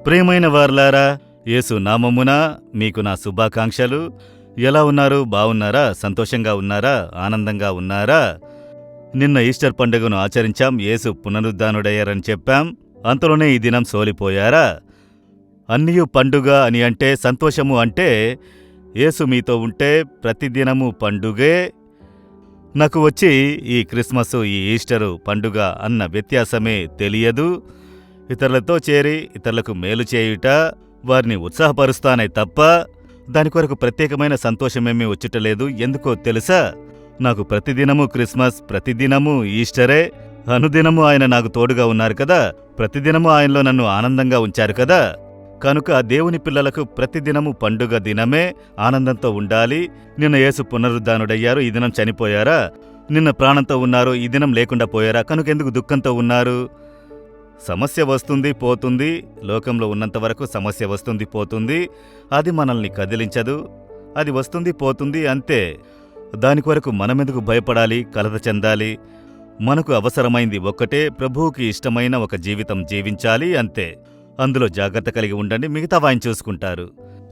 ప్రియమైన వారలారా, యేసు నామమున మీకు నా శుభాకాంక్షలు. ఎలా ఉన్నారు? బావున్నారా? సంతోషంగా ఉన్నారా? ఆనందంగా ఉన్నారా? నిన్న ఈస్టర్ పండుగను ఆచరించాం. యేసు పునరుద్ధానుడయ్యారని చెప్పాం. అంతలోనే ఈ దినం సోలిపోయారా? అన్నియు పండుగ అని అంటే, సంతోషము అంటే యేసు మీతో ఉంటే ప్రతిదినము పండుగే. నాకు వచ్చి ఈ క్రిస్మస్, ఈ ఈస్టరు పండుగ అన్న వ్యత్యాసమే తెలియదు. ఇతరులతో చేరి ఇతరులకు మేలు చేయుట, వారిని ఉత్సాహపరుస్తానే తప్ప దాని కొరకు ప్రత్యేకమైన సంతోషమేమీ వచ్చుటలేదు. ఎందుకో తెలుసా? నాకు ప్రతిదినము క్రిస్మస్, ప్రతిదినము ఈస్టరే. అనుదినము ఆయన నాకు తోడుగా ఉన్నారు కదా, ప్రతిదినము ఆయనలో నన్ను ఆనందంగా ఉంచారు కదా. కనుక దేవుని పిల్లలకు ప్రతిదినము పండుగ దినమే, ఆనందంతో ఉండాలి. నిన్న యేసు పునరుద్ధానుడయ్యారు, ఈ దినం చనిపోయారా? నిన్న ప్రాణంతో ఉన్నారు, ఈ దినం లేకుండా పోయారా? కనుక ఎందుకు దుఃఖంతో ఉన్నారు? సమస్య వస్తుంది, పోతుంది. లోకంలో ఉన్నంత వరకు సమస్య వస్తుంది, పోతుంది. అది మనల్ని కదిలించదు. అది వస్తుంది, పోతుంది, అంతే. దాని కొరకు మనమెందుకు భయపడాలి, కలత చెందాలి? మనకు అవసరమైంది ఒక్కటే, ప్రభువుకి ఇష్టమైన ఒక జీవితం జీవించాలి, అంతే. అందులో జాగ్రత్త కలిగి ఉండండి, మిగతా ఆయన చూసుకుంటారు.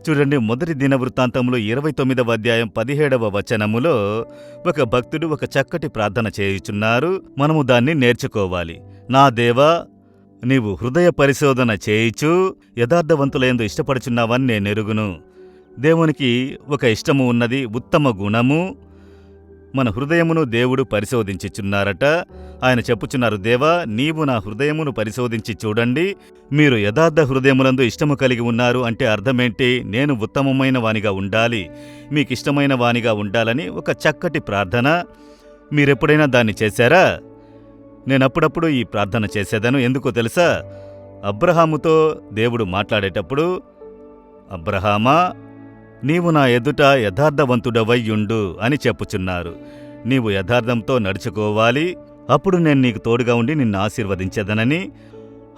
చూడండి, మొదటి దిన వృత్తాంతంలో 29వ అధ్యాయం 17వ వచనములో ఒక భక్తుడు ఒక చక్కటి ప్రార్థన చేయుచున్నారు. మనము దాన్ని నేర్చుకోవాలి. నా దేవా, నీవు హృదయ పరిశోధన చేయిచు యథార్థవంతులయందు ఇష్టపడుచున్నావని నేనెరుగును. దేవునికి ఒక ఇష్టము ఉన్నది, ఉత్తమ గుణము. మన హృదయమును దేవుడు పరిశోధించుచున్నారట. ఆయన చెప్పుచున్నారు, దేవా, నీవు నా హృదయమును పరిశోధించి చూడండి. మీరు యథార్థ హృదయములందు ఇష్టము కలిగి ఉన్నారు అంటే అర్థమేంటి? నేను ఉత్తమమైన వానిగా ఉండాలి, మీకిష్టమైన వానిగా ఉండాలని ఒక చక్కటి ప్రార్థన. మీరెప్పుడైనా దాన్ని చేశారా? నేనప్పుడప్పుడు ఈ ప్రార్థన చేసేదను. ఎందుకో తెలుసా? అబ్రహాముతో దేవుడు మాట్లాడేటప్పుడు, అబ్రహామా, నీవు నా ఎదుట యథార్థవంతుడవయ్యుండు అని చెప్పుచున్నారు. నీవు యథార్థంతో నడుచుకోవాలి, అప్పుడు నేను నీకు తోడుగా ఉండి నిన్ను ఆశీర్వదించెదనని.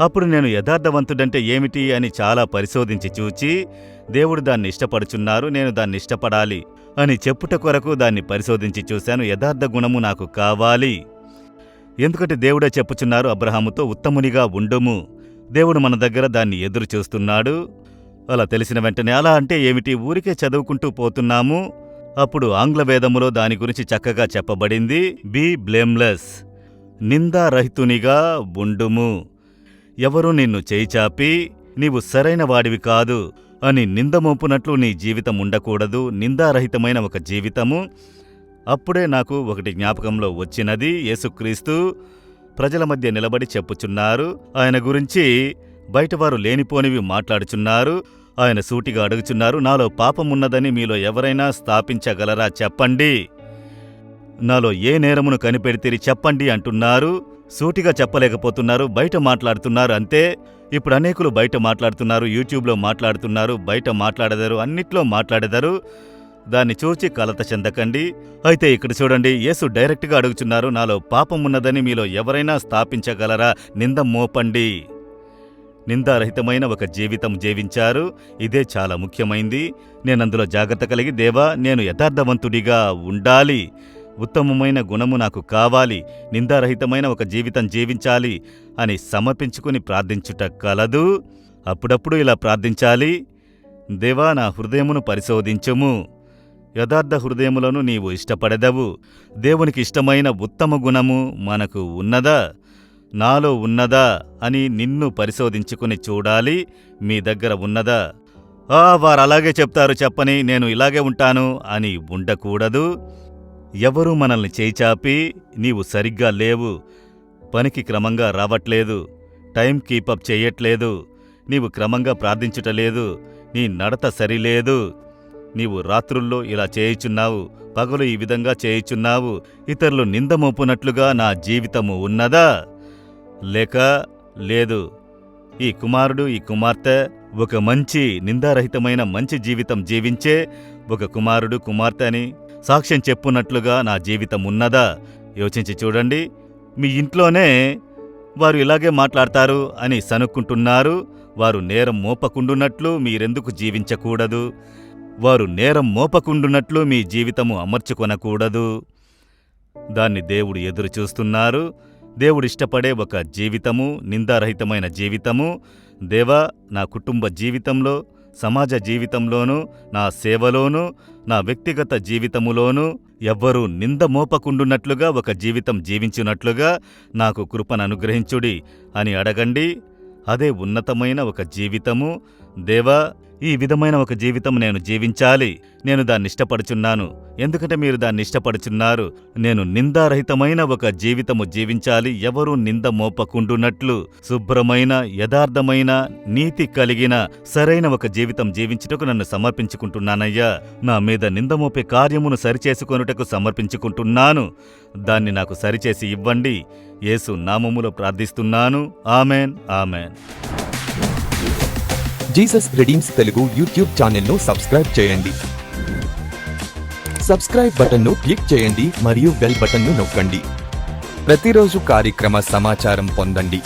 అప్పుడు నేను యథార్థవంతుడంటే ఏమిటి అని చాలా పరిశోధించి చూచి, దేవుడు దాన్ని ఇష్టపడుచున్నారు, నేను దాన్ని ఇష్టపడాలి అని చెప్పుట కొరకు దాన్ని పరిశోధించి చూశాను. యథార్థ గుణము నాకు కావాలి. ఎందుకంటే దేవుడే చెప్పుచున్నారు అబ్రహాముతో, ఉత్తమునిగా ఉండుము. దేవుడు మన దగ్గర దాన్ని ఎదురు చూస్తున్నాడు. అలా తెలిసిన వెంటనే, అలా అంటే ఏమిటి? ఊరికే చదువుకుంటూ పోతున్నాము. అప్పుడు ఆంగ్ల వేదములో దాని గురించి చక్కగా చెప్పబడింది. బీ బ్లేమ్లెస్, నిందారహితునిగా ఉండుము. ఎవరూ నిన్ను చేయిచాపి నీవు సరైన వాడివి కాదు అని నిందమోపునట్లు నీ జీవితం ఉండకూడదు. నిందారహితమైన ఒక జీవితము. అప్పుడే నాకు ఒకటి జ్ఞాపకంలో వచ్చినది. యేసుక్రీస్తు ప్రజల మధ్య నిలబడి చెప్పుచున్నారు. ఆయన గురించి బయటవారు లేనిపోనివి మాట్లాడుచున్నారు. ఆయన సూటిగా అడుగుచున్నారు, నాలో పాపమున్నదని మీలో ఎవరైనా స్థాపించగలరా? చెప్పండి. నాలో ఏ నేరమును కనిపెడితిరి చెప్పండి అంటున్నారు. సూటిగా చెప్పలేకపోతున్నారు, బయట మాట్లాడుతున్నారు, అంతే. ఇప్పుడు అనేకులు బయట మాట్లాడుతున్నారు, యూట్యూబ్లో మాట్లాడుతున్నారు, బయట మాట్లాడెదరు, అన్నిట్లో మాట్లాడెదరు. దాన్ని చూచి కలత చెందకండి. అయితే ఇక్కడ చూడండి, యేసు డైరెక్ట్గా అడుగుచున్నారు, నాలో పాపమున్నదని మీలో ఎవరైనా స్థాపించగలరా? నింద మోపండి. నిందారహితమైన ఒక జీవితం జీవించారు. ఇదే చాలా ముఖ్యమైంది. నేనందులో జాగ్రత్త కలిగి, దేవా, నేను యథార్థవంతుడిగా ఉండాలి, ఉత్తమమైన గుణము నాకు కావాలి, నిందారహితమైన ఒక జీవితం జీవించాలి అని సమర్పించుకుని ప్రార్థించుట కలదు. అప్పుడప్పుడు ఇలా ప్రార్థించాలి, దేవా, నా హృదయమును పరిశోధించుము. యథార్థ హృదయములను నీవు ఇష్టపడెదవు. దేవునికి ఇష్టమైన ఉత్తమ గుణము మనకు ఉన్నదా, నాలో ఉన్నదా అని నిన్ను పరిశోధించుకుని చూడాలి. మీ దగ్గర ఉన్నదా? వారు అలాగే చెప్తారు, చెప్పని నేను ఇలాగే ఉంటాను అని ఉండకూడదు. ఎవరూ మనల్ని చేయిచాపి నీవు సరిగ్గా లేవు, పనికి క్రమంగా రావట్లేదు, టైం కీపప్ చెయ్యట్లేదు, నీవు క్రమంగా ప్రార్థించుటలేదు, నీ నడత సరిలేదు, నీవు రాత్రుల్లో ఇలా చేయుచున్నావు, పగలు ఈ విధంగా చేయుచున్నావు, ఇతరులు నిందమోపునట్లుగా నా జీవితము ఉన్నదా? లేక లేదు. ఈ కుమారుడు, ఈ కుమార్తె ఒక మంచి నిందారహితమైన మంచి జీవితం జీవించే ఒక కుమారుడు, కుమార్తె అని సాక్ష్యం చెప్పున్నట్లుగా నా జీవితం ఉన్నదా? యోచించి చూడండి. మీ ఇంట్లోనే వారు ఇలాగే మాట్లాడతారు అని సనుక్కుంటున్నారు. వారు నేరం మోపకుండునట్లు మీరెందుకు జీవించకూడదు? వారు నేరం మోపకుండునట్లు మీ జీవితము అమర్చుకొనకూడదు. దాన్ని దేవుడు ఎదురు చూస్తున్నారు. దేవుడిష్టపడే ఒక జీవితము, నిందారహితమైన జీవితము, దేవా, నా కుటుంబ జీవితంలో, సమాజ జీవితంలోనూ, నా సేవలోనూ, నా వ్యక్తిగత జీవితములోనూ ఎవ్వరూ నింద మోపకుండున్నట్లుగా ఒక జీవితం జీవించున్నట్లుగా నాకు కృపను అనుగ్రహించుడి అని అడగండి. అదే ఉన్నతమైన ఒక జీవితము. దేవా, ఈ విధమైన ఒక జీవితం నేను జీవించాలి. నేను దాన్ని ఇష్టపడుచున్నాను. ఎందుకంటే మీరు దాన్ని ఇష్టపడుచున్నారు. నేను నిందారహితమైన ఒక జీవితము జీవించాలి, ఎవరూ నింద మోపకుండునట్లు. శుభ్రమైన, యథార్థమైన, నీతి కలిగిన సరైన ఒక జీవితం జీవించుటకు నన్ను సమర్పించుకుంటున్నానయ్యా. నా మీద నింద మోపే కార్యమును సరిచేసుకొనుటకు సమర్పించుకుంటున్నాను. దాన్ని నాకు సరిచేసి ఇవ్వండి. యేసు నామములో ప్రార్థిస్తున్నాను. Amen, amen. Jesus redeems Telugu YouTube ఛానల్ను సబ్స్క్రైబ్ చేయండి. సబ్స్క్రైబ్ బటన్ను క్లిక్ చేయండి మరియు బెల్ బటన్ను నొక్కండి. ప్రతిరోజు కార్యక్రమ సమాచారం పొందండి.